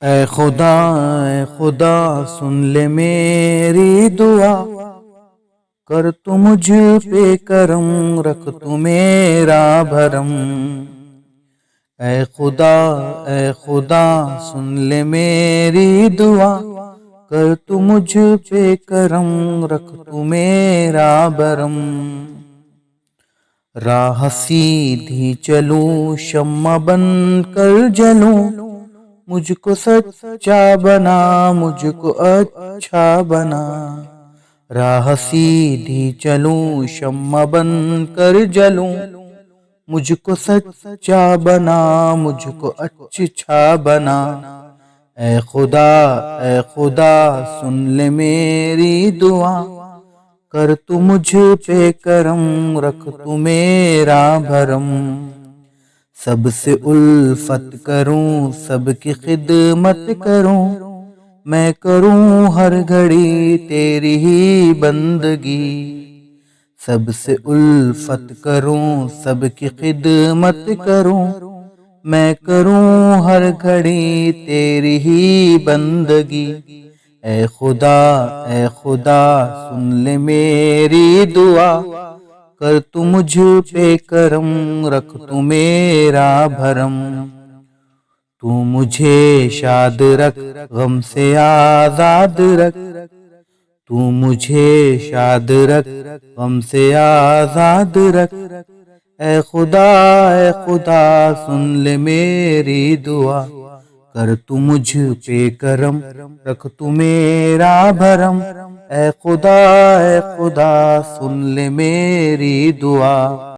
ए खुदा सुन ले मेरी दुआ, कर तू मुझ पे करम, रख तू मेरा भरम। ए खुदा सुन ले मेरी दुआ, कर तू मुझ पे करम, रख तू मेरा भरम। राह सीधी चलूं, शम्मा बन कर जलूं, मुझको सच्चा बना, मुझको अच्छा बना। राह सीधी चलूं, शम्मा बन कर जलूं, मुझको सच्चा बना, मुझको अच्छा बना। ए खुदा सुन ले मेरी दुआ, कर तू मुझ पे करम, रख तू मेरा भरम। सबसे उल्फत करूं, सबकी खिदमत करूं, मैं करूं हर घड़ी तेरी ही बंदगी। सबसे उल्फत करूं, सबकी खिदमत करूं, मैं करूं हर घड़ी तेरी ही बंदगी। ए खुदा सुन ले मेरी दुआ, कर तू मुझ पे करम, रख तू मेरा भरम। तू मुझे शाद रख, गम से आजाद रख, तू मुझे शाद रख, गम से आजाद रख। ए खुदा सुन ले मेरी दुआ, कर तू मुझ पे करम, रख तू मेरा भरम। ए खुदा सुन ले मेरी दुआ।